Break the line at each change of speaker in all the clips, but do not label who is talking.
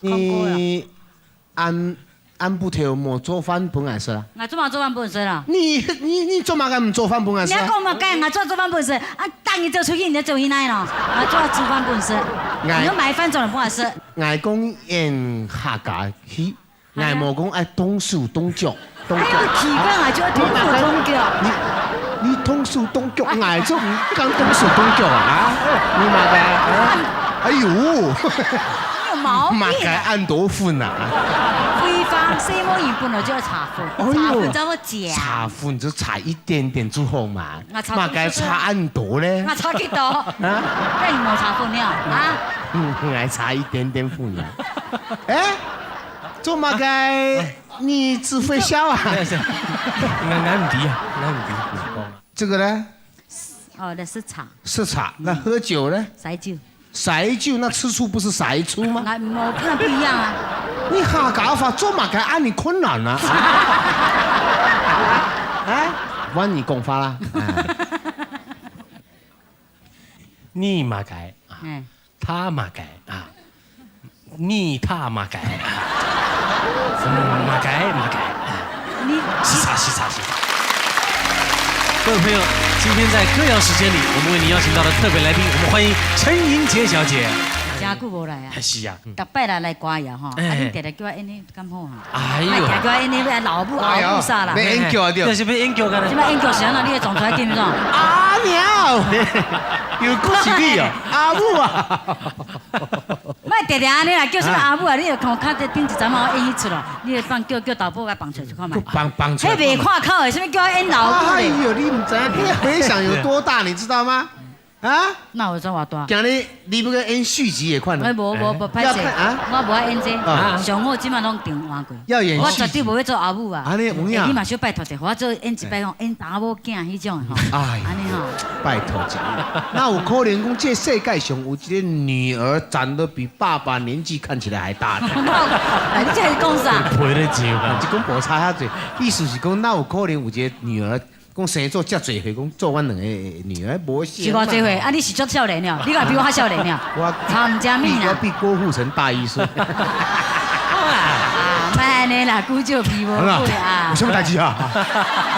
你按不条莫做饭本来是啦。
我做嘛做饭本事啦。
你做嘛敢唔做饭本来是？
你讲嘛该我做饭本事，啊，当你做出去，你就做去哪咯？我做饭本事，你要买饭做本事。
我讲演客家戏，我冇讲爱动手动脚。哎呀，
奇怪啊，就要动手动脚。
你动手动脚，我就唔敢动手动脚啊！你嘛该？哎呦，嘛该按多份啊！
非法4毛元本来就要茶粉，茶粉怎么假？
茶粉就差一点点就好嘛。嘛该差按多咧？
我差几多？啊？那你冇茶粉了啊？
我差一点点粉啊。哎，做嘛该？你只会笑啊？
俺唔敌啊，俺唔敌。
这个呢？
哦，那是茶。
是茶，那喝酒呢？
白酒。
白酒那吃醋不是白醋吗？
那不一样啊。
你客家话做嘛该按你困难啊？哎，换你讲法啦。
你嘛该啊，他嘛该啊，你他嘛该啊，嘛该。你洗茶。各位朋友，今天在歌谣时间里，我们为您邀请到的特别来宾，我们欢迎陈英杰小姐。
真久无来啊！
是啊，
逐摆来歌谣吼，你常常叫我演呢，敢好哈？
哎呦，
叫我演呢，老母啥啦？
要演叫对。
那是要演叫干？
什么演叫谁啊？你会撞出来见不撞？
阿娘，有故事你哦，阿母啊！
莫常常安尼啦，叫什么阿母啊？你就看看这顶一阵嘛，我演迄出咯，你放叫导播来放出去看嘛。
放出来。
迄袂看口的，什么叫我演老母
哎
嘞？
呦，你唔知你回想有多大，你知道吗？啊？
那有怎话大？
今日你不个演续集也看了？
无歹势，我无爱演这，上好即马拢定换过。
要演，
我绝对无要做阿母啊！
安尼有影？
你嘛小拜托者，我做演一摆讲演查某囝迄种的吼。哎，安尼吼。
拜托者，那有可能讲这世界上有一个女儿长得比爸爸年纪看起来还大的？
哎，你这是讲啥？
陪得上啊！
就讲无差遐济，意思是讲那有可能有一个女儿。讲生做遮侪岁，讲做阮两个女儿无像。
是偌侪岁？啊，你是足少年了，你敢比我较少年了？我差唔加命
我比郭富城大1岁。
啊，莫安尼啦，久久比无贵啊。
有什么代志啊？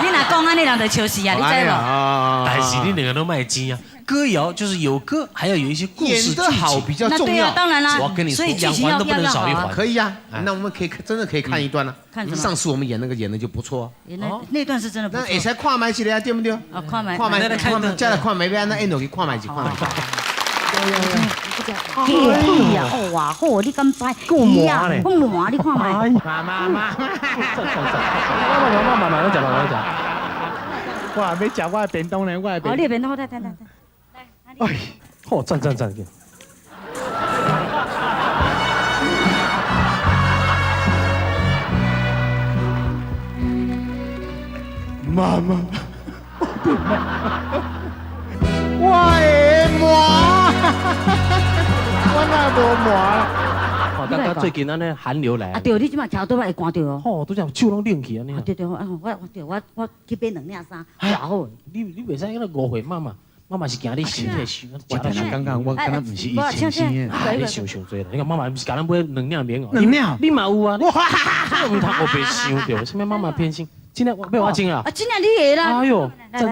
你若讲安尼，人就笑死啊！你知无？
但是你两个都卖钱啊。歌谣就是有歌，还要有一些故事
演得好比较重要。
当然啦，
我跟你说，
两
环都不能少一环。
可以啊，那我们可以真的可以看一段了。
看什么？
上次我们演那个演的就不错。
那段是真的不错。
那也才看买一个啊，对不对？
哦，看买，
再来看买边那演落去看买一，看买。
可以呀，好啊，好，你敢拍？
够麻嘞，
够麻，你看买。
妈，我讲。
我还没讲，我的便当呢，我的便当。
哦，你便当好，来。
哎，好，赞。
妈妈，我的麻，我哪无麻？
哦，刚刚最近安尼寒流来。
啊，对，你即马桥都会寒着哦。
哦，都这样手拢冷起安尼。
对，我去买2领衫，偌好。
你袂使迄个误会妈妈是惊你身体伤。
我刚刚我敢若不是以前生的。
你想多啦，你看妈妈不是甲咱买2领棉哦。
2领？
你嘛有啊？哇！唔通我别想着，什么妈妈偏心？今天要我进啊？
啊，今天你会啦。
哎呦，赞！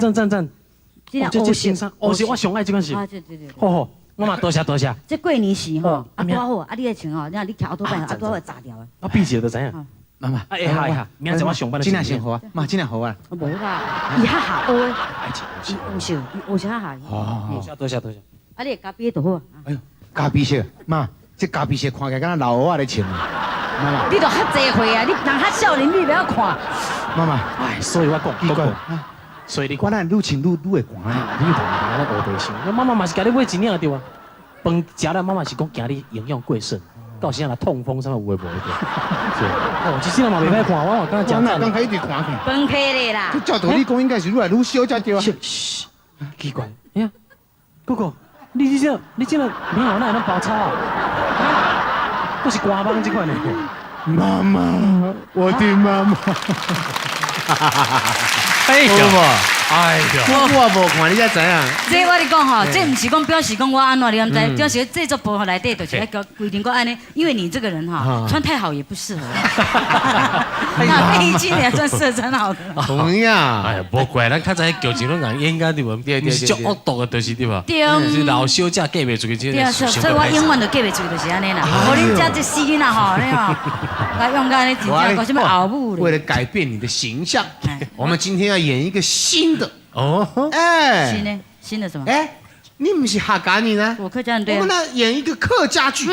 这新衫，是我上爱这款是。
啊，对。
好，妈妈多谢。
这过年时吼，啊多好，啊你来穿吼，你看你徛多摆，啊多会炸掉的。
啊，闭起就知影。
妈妈，
哎哈，明仔我上班的。
今天先好啊，妈，今天好啊。
无啦，伊较下学的。有时较下。
哦，多谢。
啊，你加边就好啊。
哎呦，加边色，妈，这加边色看起来敢若老蚵仔咧穿。妈妈，
你都较济岁啊，你人较少年，你不要看。
妈妈，
哎，所以我讲，所以你
我咱愈穿愈会寒啊。
你同我咧乌白想，那妈妈嘛是家己买1领对啊。饭食了，妈妈是讲惊你营养过剩，到时啊痛风什么有诶无诶对。哦，其实人嘛袂歹看，我刚刚讲
刚开一直看去。
分开咧啦。
照道理讲应该是愈来愈小才对啊。
嘘，奇怪，哎呀，哥哥，你这个棉袄哪会能包抄啊？都是官方这款的。
妈妈，我的妈妈。
哎呀！哎呀，
我无看你才知影。
这我跟你讲吼，这不是讲表示讲我安怎，你唔知？表示制作部内底就是个规定个安尼，因为你这个人哈，穿太好也不适合。那内衣也算色真好的。
同样，
哎呀，无怪咱较早剧情拢讲演甲对无？
对
是足恶毒的，就是对无？
对，
是老小姐嫁袂出去，
对啊，所以我永远都嫁袂出去，就是安尼啦。我恁家这死囡仔吼，你吼，我用干你真正搞什么后母
为
咧？
了改变你的形象，我们今天要演一个新的。
哦，
哎，
新的什么？
哎，你不是客家人呢？
我客家人对啊
我们。来演一个客家剧，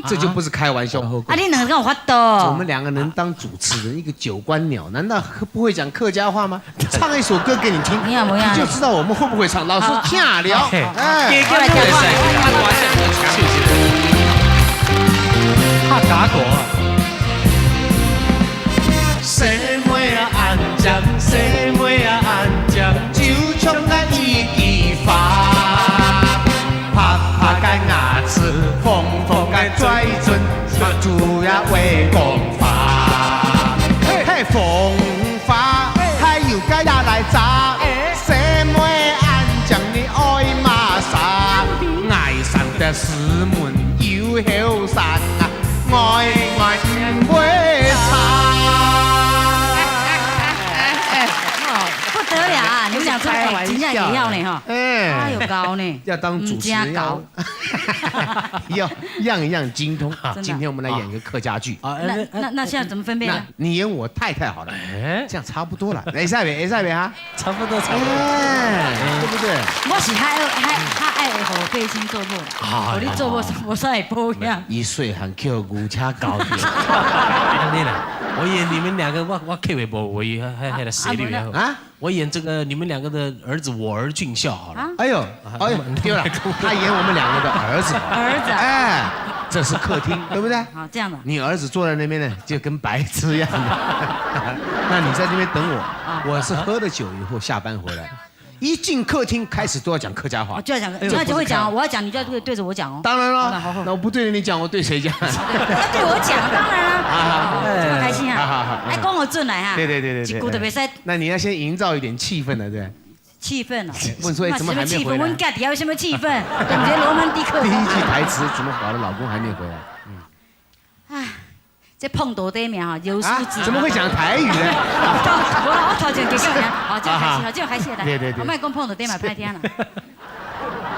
这就不是开玩笑。
啊，你两个跟我发
我
抖。
们两个人当主持人，一个九官鸟，难道不会讲客家话吗？唱一首歌给你听，
不要
你就知道我们会不会唱。老师听聊，哎，
过来讲话。
客家歌啊。
什么啊安江，什么啊安江，就像那一枝花，拍拍个牙齿，缝缝个嘴唇，主要为光发。嘿，缝发还有个要来扎，什么安江你爱马啥？爱上的师门有后山啊，爱唔会差。
不得了啊！你们俩真的真正也要呢哈。
哎
他有高呢，
要当主持人
高。
要样样精通。
的
今天我们来演一个客家剧，
啊，
那现在怎么分辨
那
呢？
你演我太太好了，
哎，
这样差不多了。来下边，下边哈，
差不多，差不多。
哎，对不对？
我是爱和背心做过，我你做过我算也不一样。
一岁还叫牛车高点
安尼啦，我演你们两个，我 K 微博，我还来实力了
啊！
我演这个你们两个的儿子，我儿俊孝好了。
哎呦，哎呦，对了，他演我们两个的儿子。
儿子啊，
哎，这是客厅，对不对？
好这样的。
你儿子坐在那边呢，就跟白痴一样的。那你在这边等我，我是喝了酒以后下班回来，一进客厅开始都要讲客家话
我。就要讲，这样就会讲哦。我要讲，你就要对着我讲哦。
当然了
好，
那我不对着你讲，我对谁讲？
要对我讲，当然了。这么开心
好好好
啊！哎，讲我准来哈。
对，
一股都别使
那你要先营造一点气氛了，对。
气氛哦。
问说怎么还没
气氛？
回来
我家底下有什么气氛？感觉罗曼蒂克。
第一句台词怎么搞的？老公还没回来
唉，这碰到对面哈，有数字。
怎么会讲台语呢？
我头前就讲呀，哦，这样开始，好，这样开始来。
对。
我莫讲碰到对面歹听啦。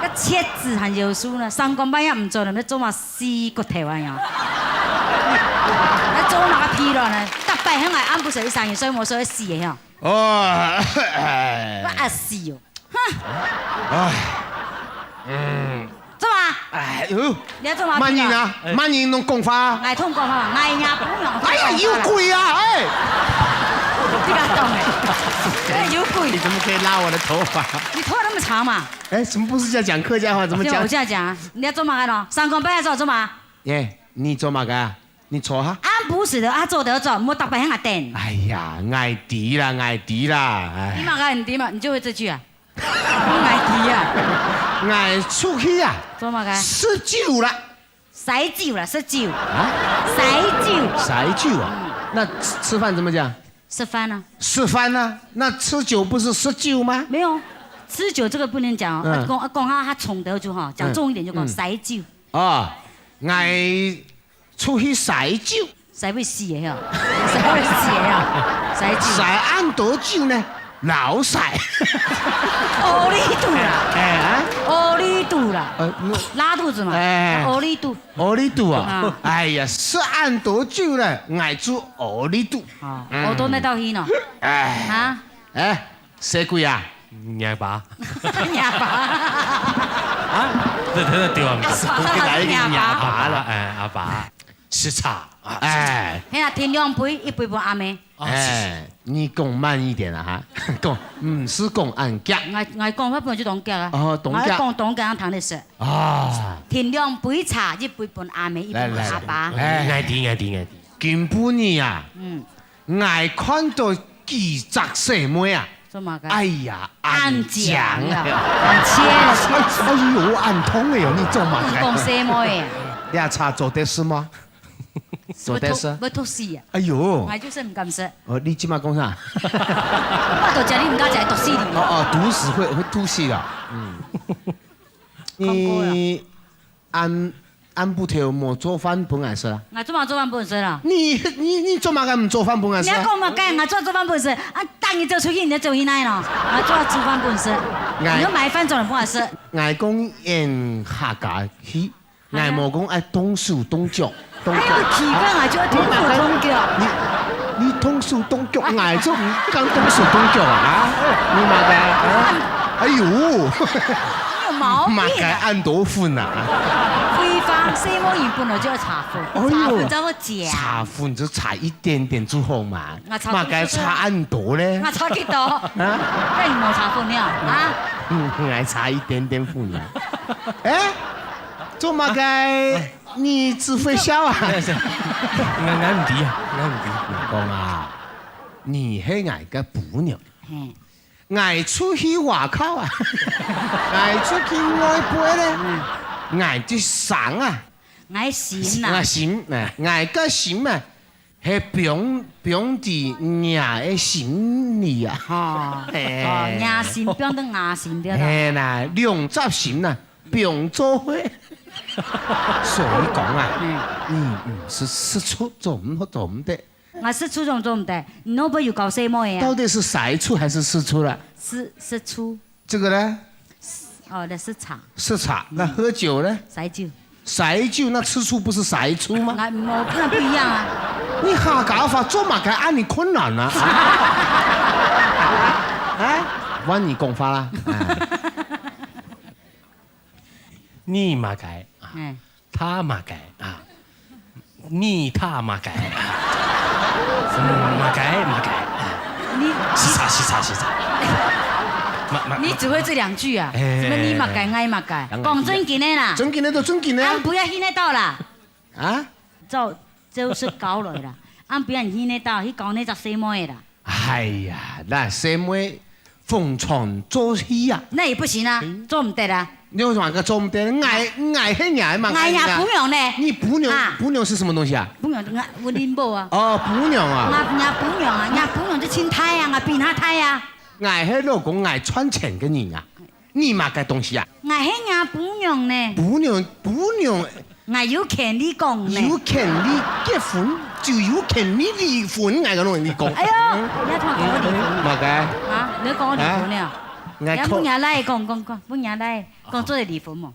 个切字和有数呢，三公半夜唔做了，要做嘛死骨头啊呀！那做哪个屁了呢？大摆向来俺不是上，所以我说死的呀。
哦，
我爱死哦！哼。做嘛？
哎呦，
你要做嘛？
慢人啊，慢人弄讲法。
爱痛讲法，爱伢不用。
哎呀，有鬼啊！哎，
你敢动哎？有鬼！
你怎么可以拉我的头发？
你头发那么长嘛？
哎，怎么不是在讲客家话？怎么讲
我？这样讲，你要做嘛个咯？三公半夜做嘛？
耶，你做嘛个？你坐哈。
俺不是的，俺做得做，莫大白向俺等。
哎呀，爱迪啦，爱迪啦，哎，
你嘛爱你嘛，你就会这句啊？爱迪啊？
爱出去啊，
做嘛个？
喝酒了。
塞酒了，是酒。
啊？
塞酒。
塞酒啊？那吃饭怎么讲？
吃饭呢？
吃饭呢？那吃酒不是喝酒吗？
没有，吃酒这个不能讲哦。讲他重德就好，讲重一点就讲塞酒。
哦，爱出去塞酒。
塞会死的呀？塞会死的呀？塞酒。
塞按多久呢？老塞。
饿里肚啦。
哎
饿里肚啦。
那
拉肚子嘛。
哎
饿里肚。
饿里肚啊！哎呀，是按多久了？爱做饿里肚。
我都那道去呢。
哎
啊？
哎，谁鬼啊？
娘爸。
哑巴。
啊？对啊，
来一个哑巴了。
哎，阿爸，吃茶。
哎。
嘿呀，天两杯，一杯半阿妹。
哎，你讲慢一点啊哈，讲是讲按夹。
我讲法本来就懂夹啊。
哦，懂夹。
我讲懂夹糖的食。
啊。
天两杯茶，一杯半阿妹，一杯半阿爸。
爱啲。
根本你啊，爱看到几只细妹啊。
做嘛个？
哎呀，
按酱啊，
按
切了。
哎呦，按痛了哟！你做嘛？
讲细妹。
你茶做得是吗？
做得是。
要吐死啊！
哎呦，
我就是唔敢食，
哦，你今嘛讲啥？
我就食你唔敢食，毒死你。
哦，毒死会吐死的。你按不条莫做饭本来是啦。
我做嘛做饭本事啦。
你做嘛敢唔做饭本来是？
你讲嘛该，我做饭本事，啊，等你做出去，你就做起来咯。我做饭本事，你买饭做人不好吃。
我讲演客家戏，我冇讲爱动手动脚。
哎呦，奇怪，我就动手动脚。
你动手动脚，我就唔敢动手动脚啊！你嘛该？哎呦，
你有毛病。
嘛该按多款呐？
配方西摩盐本来就要茶粉，茶粉怎么加？
茶粉就茶一点点就好嘛。
嘛
该茶按多咧？
我茶几多？啊？那你冇茶粉了啊？
我茶一点点粉啊。哎，做嘛该？你只会笑啊？
我唔知啊，我唔知。
讲啊，你係我嘅伴娘，我出去外口啊，我出去外邊咧，我啲省啊，
我心啊，
我心啊，我嘅心啊，係表弟娘嘅心裏啊。
哦，牙心表得牙心表得。
係啦，兩隻心啊，並做伙。所以講啊，是出做唔得。
我是出做唔得，你可唔可以搞什麼呀？
到底是曬出還是試出啦？
是出。
這個呢？
哦，那是茶。
是茶。那喝酒呢？
曬酒。
曬酒那吃出不是曬出嗎？
那不一樣啊。
你客家話做嘛該按你困難啊？哎，揾你講法啦。
你嘛該啊，他嘛該啊，你他嘛該啊，嘛該。
你
是茶。
你只會這兩句啊？什麼你嘛該，我嘛該，講正經的啦。
正經的就正經的。
俺不要聽得到啦。
啊？
就是搞來啦，俺不要聽得到，去搞那隻什麼的啦。
哎呀，那什麼逢場作戲啊？
那也不行啊，做唔得啊。
你為什麼個做唔得？愛係愛嘛。
愛呀，不用呢。
你不娘是什麼東西啊？
不用，我拎布啊。
哦，不娘啊。
不用啊，不用就青苔啊，變下苔啊。
愛係老公愛賺錢嘅人啊，你嘛個東西啊？
愛係不用呢。
不娘。
我有權利講呢。
有權利結婚就有權利離婚，我講你講。
哎呦，你同我講離婚。
嘛該？
啊，你講我離婚了？你不伢來講，不伢來講做離婚嘛？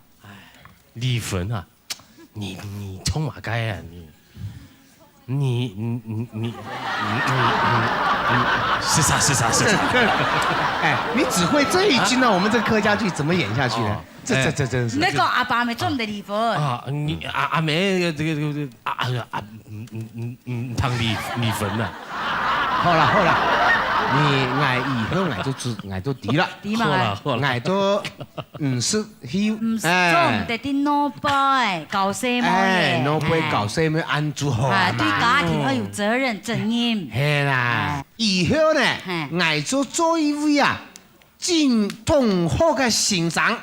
離婚啊？你衝嘛該啊你是啥？
哎，你只會這一句呢？我們這客家劇怎麼演下去呢？這真是。
你講阿爸咪做唔得離婚？
啊，你阿妹這個唔通離婚啊？
好了，你愛以後愛都低了。
好了，
愛都唔是去
做唔得啲老輩搞什麼嘢？
老輩搞什麼安住好啊？
對家庭要有責任責任。
係啦，以後呢，愛做一位啊，正統好嘅先生，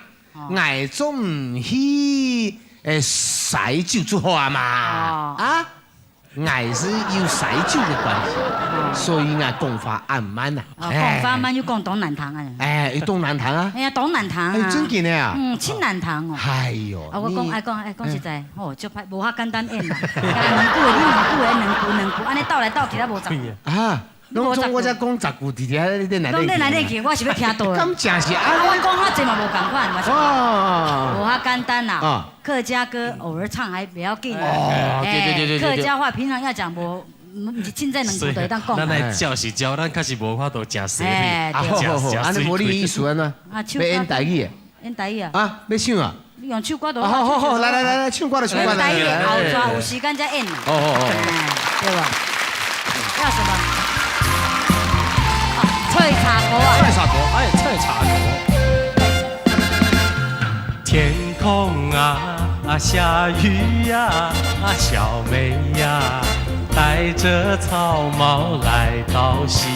愛做唔去洗酒做好啊嘛？啊？愛是有洗酒嘅關係，所以愛講法按慢啊。
講法慢要講東南堂啊。
哎，要東南堂啊？
哎呀，東南堂啊。
真嘅啊？
青南堂哦。
哎呦。
我講實在，就拍無遐簡單演啦。兩句你兩句，安尼鬥來鬥去都無十。
啊，我才講十句，弟弟你哪
裡去？我是要聽到。
咁正是啊！
我講遐濟嘛無共款，嘛是。無遐簡單啦。客家歌偶爾唱還不要緊。對。客家話平常要講無，唔是凊彩兩句就會當講。
咱來教是教，咱確實無法度食水
哩。
好，安尼無你意思安怎？要演台語的。
演台語啊？
啊，要唱啊？
你用唱歌都。
好，來，唱歌就唱歌。
台語後抓有時間再演啦。對吧？要什麼？脆茶果啊！
脆茶果。天空啊，下雨呀，小妹呀，帶着草帽來到溪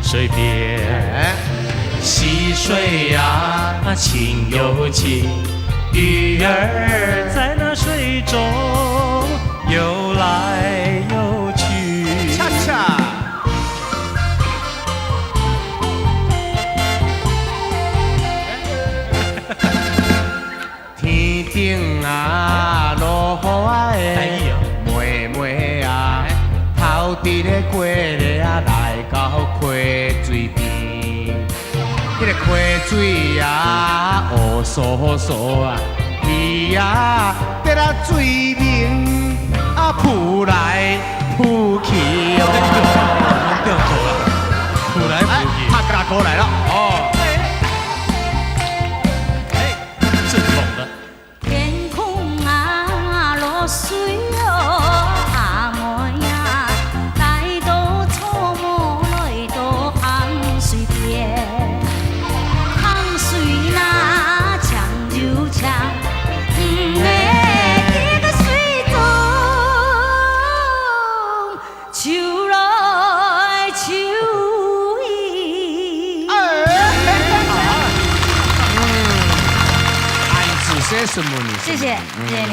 水邊。溪水呀，清又清，魚兒在那水中游來。
个过个啊来到溪水边，迄个溪水啊乌索索啊，伊啊在那水面啊扑来扑去哦，
掉头了，扑来扑去，
他过来过来了哦，
正统的。
天空啊落水哦，阿妹呀，来到草木来到洪水边，洪水那强就强，唔会记个水中秋来秋去。
俺只些什么你？
谢谢，谢谢你。